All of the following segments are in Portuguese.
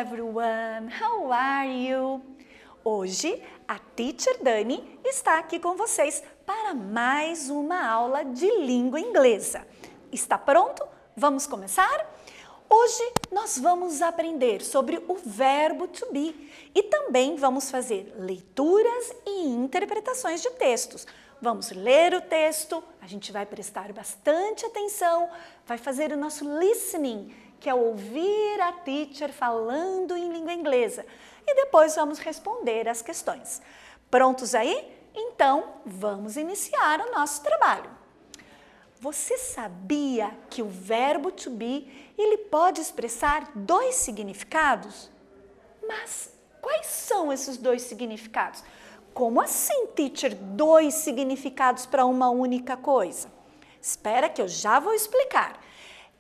everyone, how are you? Hoje a Teacher Dani está aqui com vocês para mais uma aula de língua inglesa. Está pronto? Vamos começar? Hoje nós vamos aprender sobre o verbo to be e também vamos fazer leituras e interpretações de textos. Vamos ler o texto, a gente vai prestar bastante atenção, vai fazer o nosso listening, que é ouvir a teacher falando em língua inglesa. E depois vamos responder as questões. Prontos aí? Então, vamos iniciar o nosso trabalho. Você sabia que o verbo to be, ele pode expressar dois significados? Mas quais são esses dois significados? Como assim, teacher, dois significados para uma única coisa? Espera que eu já vou explicar.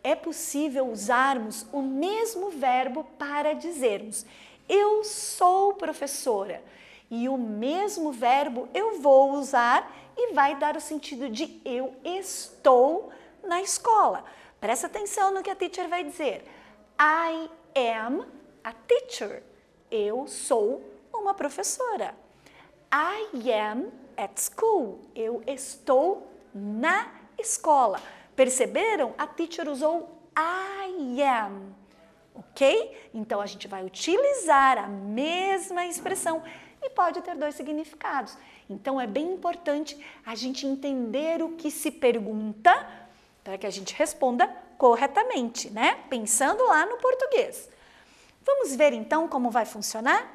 É possível usarmos o mesmo verbo para dizermos eu sou professora e o mesmo verbo eu vou usar e vai dar o sentido de eu estou na escola. Presta atenção no que a teacher vai dizer. I am a teacher. Eu sou uma professora. I am at school. Eu estou na escola. Perceberam? A teacher usou I am, ok? Então, a gente vai utilizar a mesma expressão e pode ter dois significados. Então, é bem importante a gente entender o que se pergunta para que a gente responda corretamente, né? Pensando lá no português. Vamos ver, então, como vai funcionar?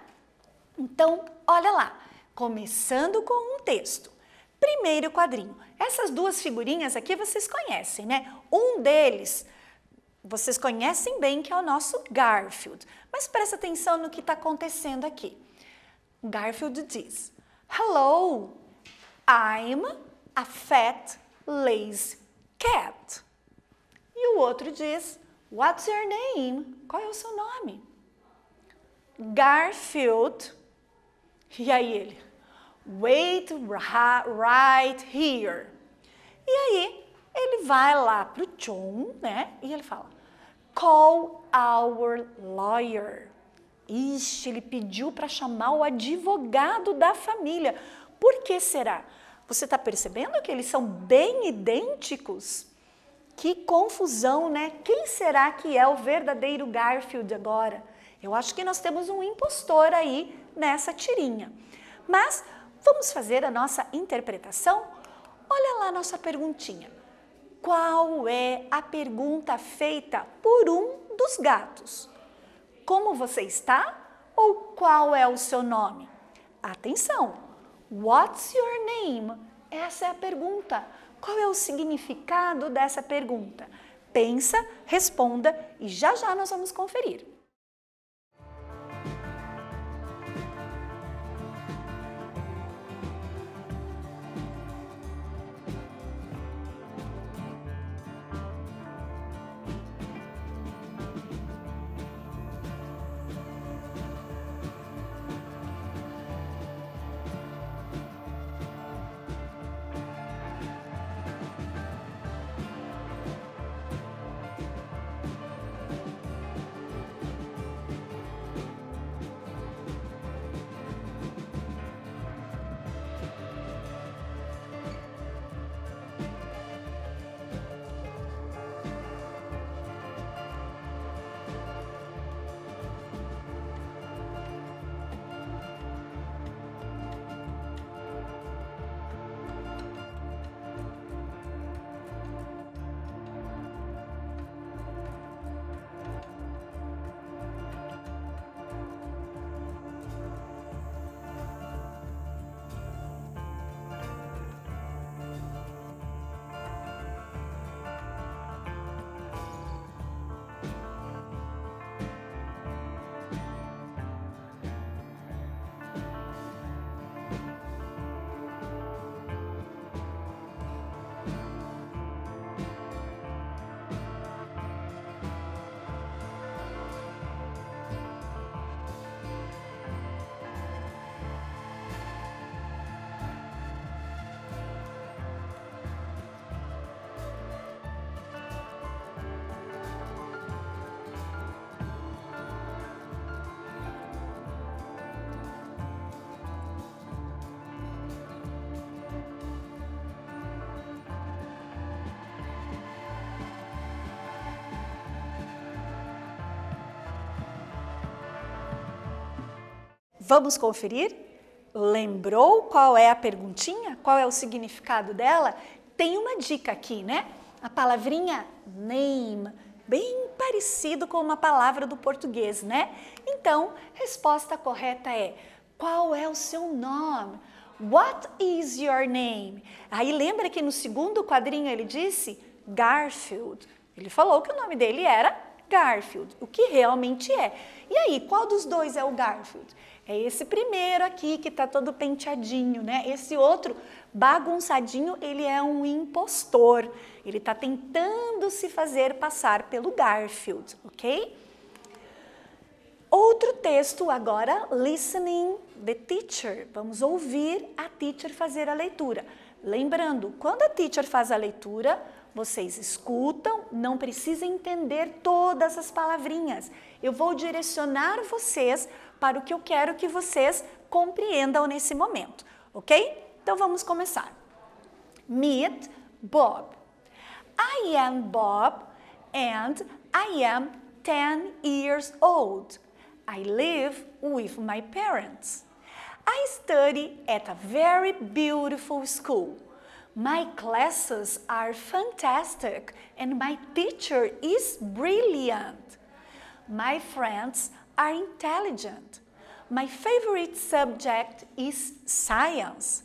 Então, olha lá, começando com um texto. Primeiro quadrinho. Essas duas figurinhas aqui vocês conhecem, né? Um deles vocês conhecem bem, que é o nosso Garfield. Mas presta atenção no que está acontecendo aqui. Garfield diz, hello, I'm a fat, lazy cat. E o outro diz, what's your name? Qual é o seu nome? Garfield. E aí ele, wait right here. E aí, ele vai lá pro John, né? E ele fala, call our lawyer. Ixi, ele pediu para chamar o advogado da família. Por que será? Você está percebendo que eles são bem idênticos? Que confusão, né? Quem será que é o verdadeiro Garfield agora? Eu acho que nós temos um impostor aí nessa tirinha. Mas vamos fazer a nossa interpretação? Olha lá a nossa perguntinha. Qual é a pergunta feita por um dos gatos? Como você está? Ou qual é o seu nome? Atenção! What's your name? Essa é a pergunta. Qual é o significado dessa pergunta? Pensa, responda e já já nós vamos conferir. Vamos conferir? Lembrou qual é a perguntinha? Qual é o significado dela? Tem uma dica aqui, né? A palavrinha name, bem parecido com uma palavra do português, né? Então, resposta correta é: qual é o seu nome? What is your name? Aí lembra que no segundo quadrinho ele disse Garfield. Ele falou que o nome dele era Garfield, o que realmente é. E aí, qual dos dois é o Garfield? É esse primeiro aqui que tá todo penteadinho, né? Esse outro bagunçadinho, ele é um impostor. Ele tá tentando se fazer passar pelo Garfield, ok? Outro texto agora, listening the teacher. Vamos ouvir a teacher fazer a leitura. Lembrando, quando a teacher faz a leitura, vocês escutam, não precisa entender todas as palavrinhas. Eu vou direcionar vocês para o que eu quero que vocês compreendam nesse momento, ok? Então vamos começar. Meet Bob. I am Bob and I am 10 years old. I live with my parents. I study at a very beautiful school. My classes are fantastic and my teacher is brilliant. My friends are intelligent. My favorite subject is science.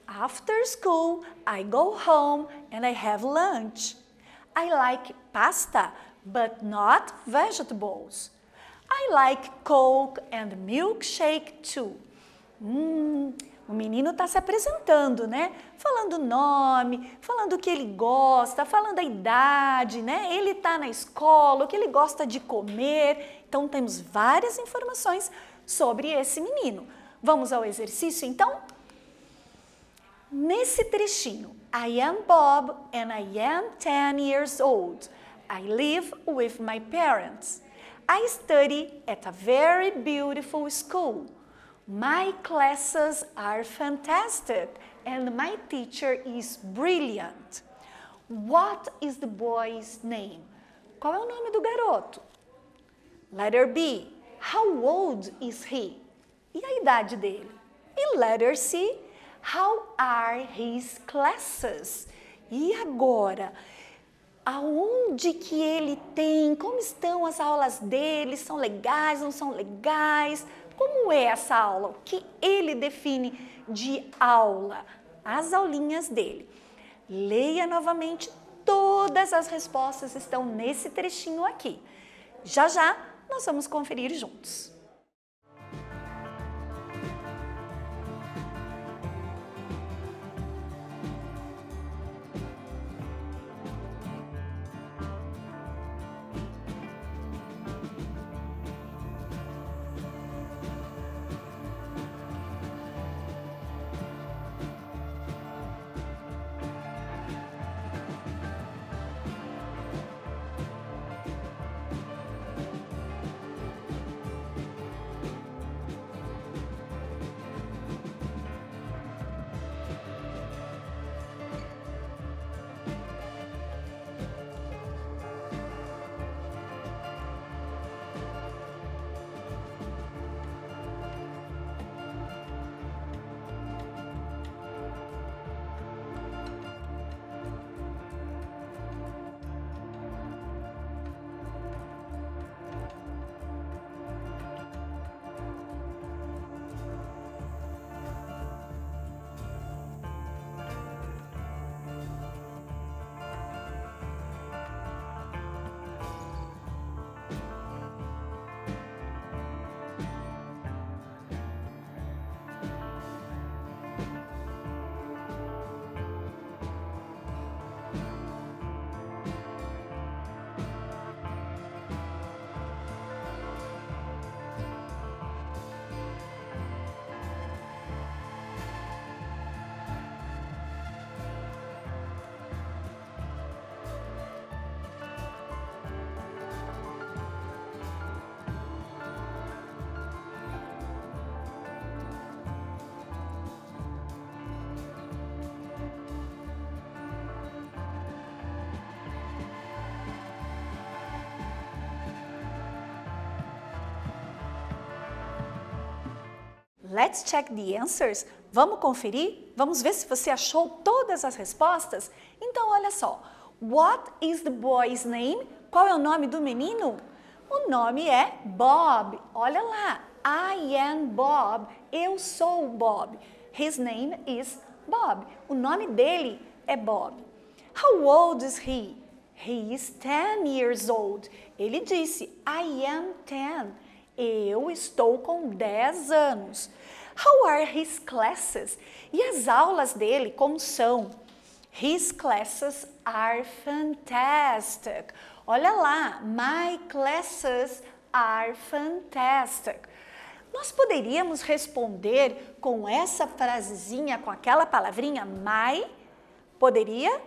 After school, I go home and I have lunch. I like pasta, but not vegetables. I like Coke and milkshake too. O menino está se apresentando, né? Falando o nome, falando o que ele gosta, falando a idade, né? Ele está na escola, o que ele gosta de comer. Então, temos várias informações sobre esse menino. Vamos ao exercício, então? Nesse trechinho, I am Bob and I am 10 years old. I live with my parents. I study at a very beautiful school. My classes are fantastic and my teacher is brilliant. What is the boy's name? Qual é o nome do garoto? Letter B. How old is he? E a idade dele? E letter C. How are his classes? E agora? Aonde que ele tem? Como estão as aulas dele? São legais, não são legais? Como é essa aula? O que ele define de aula? As aulinhas dele. Leia novamente, todas as respostas estão nesse trechinho aqui. Já já nós vamos conferir juntos. Let's check the answers. Vamos conferir? Vamos ver se você achou todas as respostas? Então, olha só. What is the boy's name? Qual é o nome do menino? O nome é Bob. Olha lá. I am Bob. Eu sou o Bob. His name is Bob. O nome dele é Bob. How old is he? He is 10 years old. Ele disse, I am 10. Eu estou com 10 anos. How are his classes? E as aulas dele, como são? His classes are fantastic. Olha lá, my classes are fantastic. Nós poderíamos responder com essa frasezinha, com aquela palavrinha my? Poderia?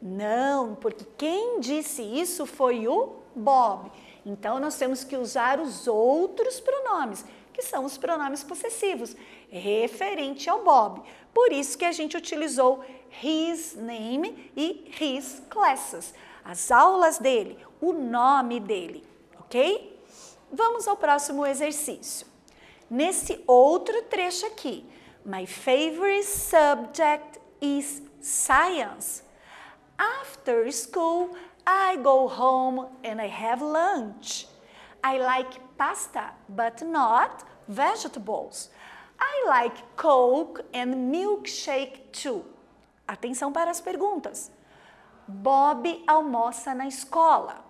Não, porque quem disse isso foi o Bob. Então, nós temos que usar os outros pronomes, que são os pronomes possessivos, referente ao Bob. Por isso que a gente utilizou his name e his classes. As aulas dele, o nome dele, ok? Vamos ao próximo exercício. Nesse outro trecho aqui, my favorite subject is science. After school, I go home and I have lunch. I like pasta, but not vegetables. I like Coke and milkshake too. Atenção para as perguntas. Bob almoça na escola.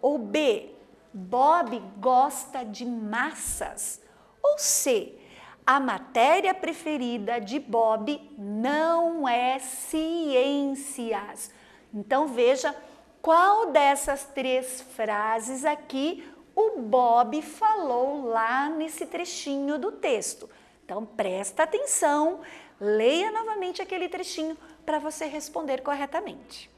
Ou B, Bob gosta de massas. Ou C, a matéria preferida de Bob não é ciências. Então veja qual dessas três frases aqui o Bob falou lá nesse trechinho do texto. Então presta atenção, leia novamente aquele trechinho para você responder corretamente.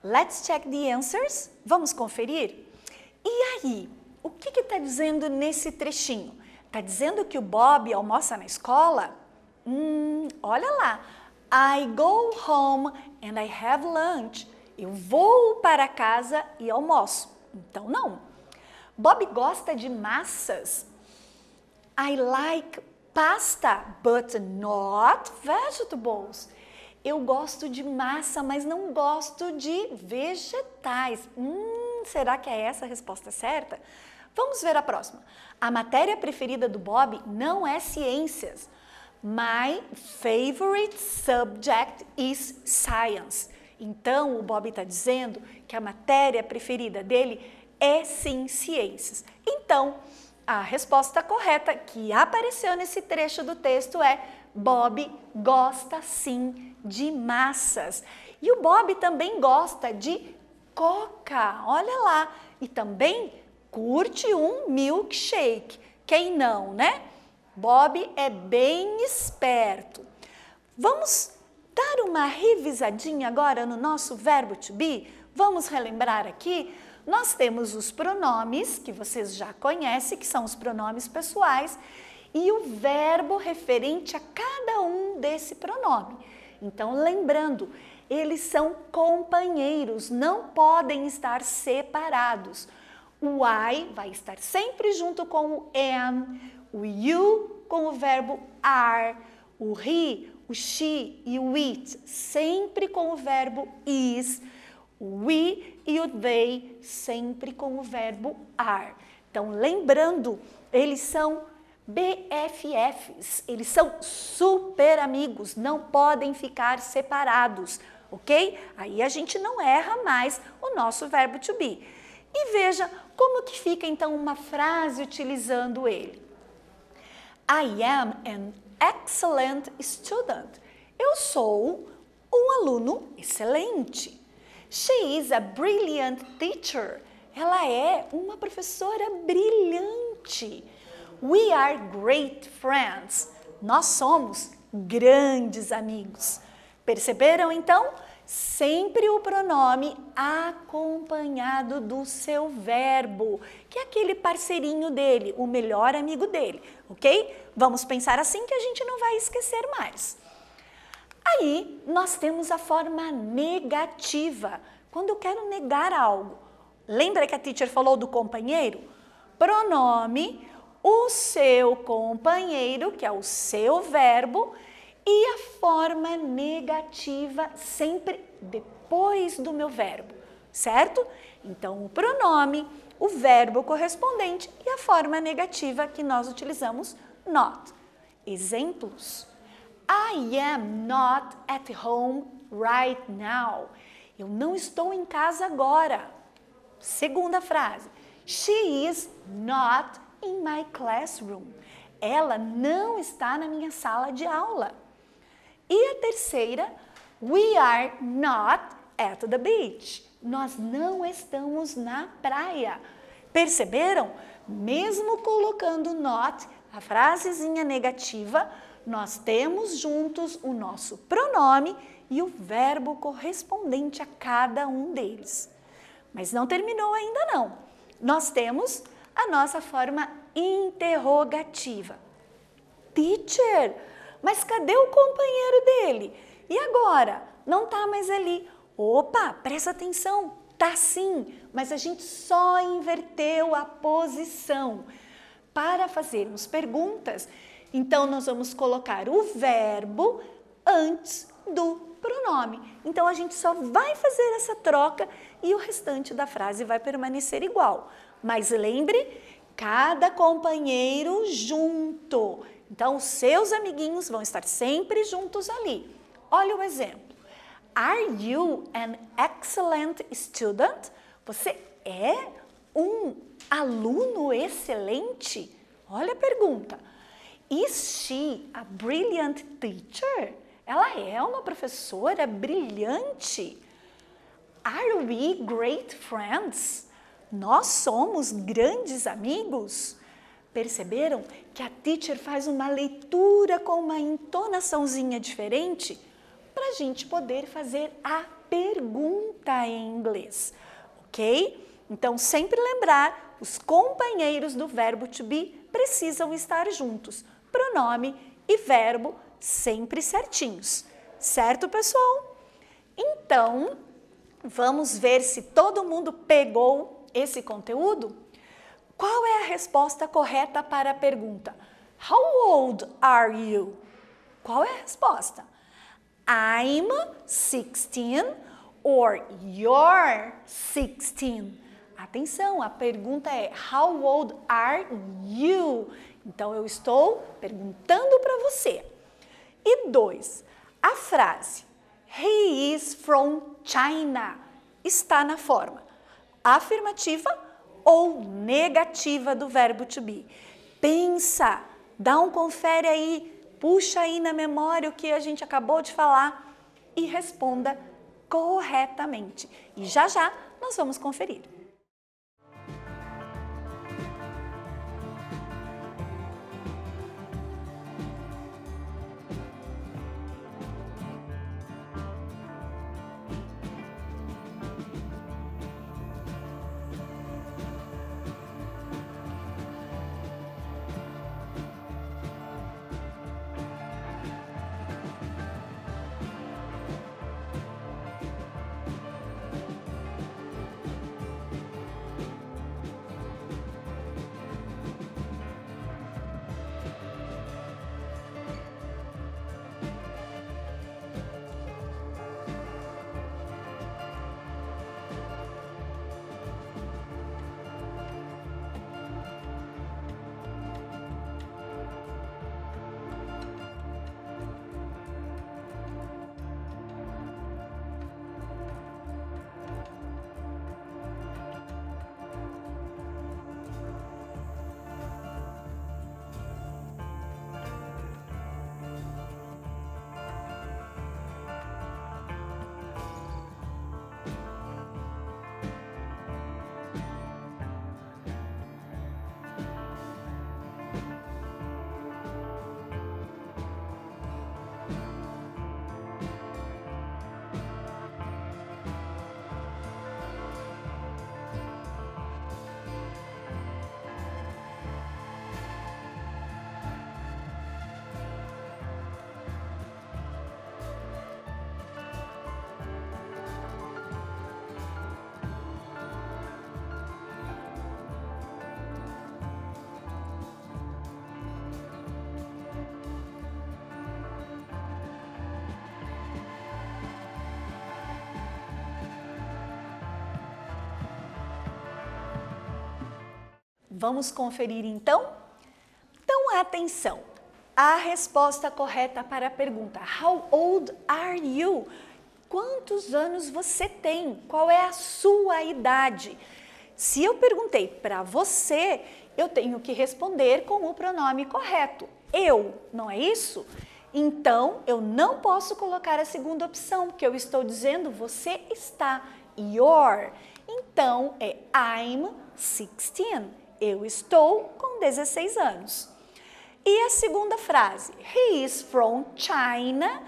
Let's check the answers. Vamos conferir? E aí, o que está dizendo nesse trechinho? Está dizendo que o Bob almoça na escola? Olha lá. I go home and I have lunch. Eu vou para casa e almoço. Então, não. Bob gosta de massas. I like pasta, but not vegetables. Eu gosto de massa, mas não gosto de vegetais. Será que é essa a resposta certa? Vamos ver a próxima. A matéria preferida do Bob não é ciências. My favorite subject is science. Então, o Bob está dizendo que a matéria preferida dele é sim ciências. Então, a resposta correta que apareceu nesse trecho do texto é Bob gosta sim de massas. E o Bob também gosta de coca, olha lá. E também curte um milkshake. Quem não, né? Bob é bem esperto. Vamos dar uma revisadinha agora no nosso verbo to be? Vamos relembrar aqui? Nós temos os pronomes, que vocês já conhecem, que são os pronomes pessoais, e o verbo referente a cada um desse pronome. Então, lembrando, eles são companheiros, não podem estar separados. O I vai estar sempre junto com o am, o you com o verbo are, o he, o she e o it sempre com o verbo is, o we e o they sempre com o verbo are. Então, lembrando, eles são BFFs, eles são super amigos, não podem ficar separados, ok? Aí a gente não erra mais o nosso verbo to be. E veja como que fica então uma frase utilizando ele. I am an excellent student. Eu sou um aluno excelente. She is a brilliant teacher. Ela é uma professora brilhante. We are great friends. Nós somos grandes amigos. Perceberam então? Sempre o pronome acompanhado do seu verbo, que é aquele parceirinho dele, o melhor amigo dele, ok? Vamos pensar assim que a gente não vai esquecer mais. Aí, nós temos a forma negativa, quando eu quero negar algo. Lembra que a teacher falou do companheiro? Pronome, o seu companheiro, que é o seu verbo, e a forma negativa sempre depois do meu verbo, certo? Então, o pronome, o verbo correspondente e a forma negativa que nós utilizamos, not. Exemplos. I am not at home right now. Eu não estou em casa agora. Segunda frase. She is not in my classroom. Ela não está na minha sala de aula. E a terceira, we are not at the beach. Nós não estamos na praia. Perceberam? Mesmo colocando not, a frasezinha negativa, nós temos juntos o nosso pronome e o verbo correspondente a cada um deles. Mas não terminou ainda não. Nós temos a nossa forma interrogativa. Teacher, mas cadê o companheiro dele? E agora? Não está mais ali. Opa, presta atenção, tá sim, mas a gente só inverteu a posição. Para fazermos perguntas, então nós vamos colocar o verbo antes do pronome. Então a gente só vai fazer essa troca e o restante da frase vai permanecer igual. Mas lembre, cada companheiro junto. Então, os seus amiguinhos vão estar sempre juntos ali. Olha o exemplo. Are you an excellent student? Você é um aluno excelente? Olha a pergunta. Is she a brilliant teacher? Ela é uma professora brilhante. Are we great friends? Nós somos grandes amigos? Perceberam que a teacher faz uma leitura com uma entonaçãozinha diferente para para a gente poder fazer a pergunta em inglês, ok? Então, sempre lembrar, os companheiros do verbo to be precisam estar juntos. Pronome e verbo sempre certinhos. Certo, pessoal? Então, vamos ver se todo mundo pegou esse conteúdo? Qual é a resposta correta para a pergunta? How old are you? Qual é a resposta? I'm 16 or you're 16. Atenção, a pergunta é How old are you? Então, eu estou perguntando para você. E 2, a frase He is from China está na forma afirmativa ou negativa do verbo to be. Pensa, dá um confere aí, puxa aí na memória o que a gente acabou de falar e responda corretamente. E já já nós vamos conferir. Vamos conferir então? Então, atenção! A resposta correta para a pergunta How old are you? Quantos anos você tem? Qual é a sua idade? Se eu perguntei para você, eu tenho que responder com o pronome correto. Eu, não é isso? Então, eu não posso colocar a segunda opção, porque eu estou dizendo você está. Your. Então, é I'm 16. Eu estou com 16 anos. E a segunda frase, he is from China.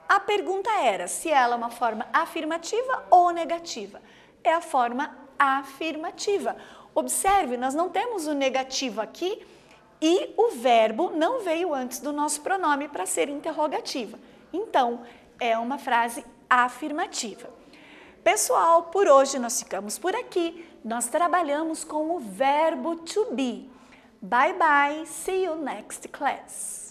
A pergunta era se ela é uma forma afirmativa ou negativa. É a forma afirmativa. Observe, nós não temos o negativo aqui e o verbo não veio antes do nosso pronome para ser interrogativa. Então, é uma frase afirmativa. Pessoal, por hoje nós ficamos por aqui. Nós trabalhamos com o verbo to be. Bye bye, see you next class.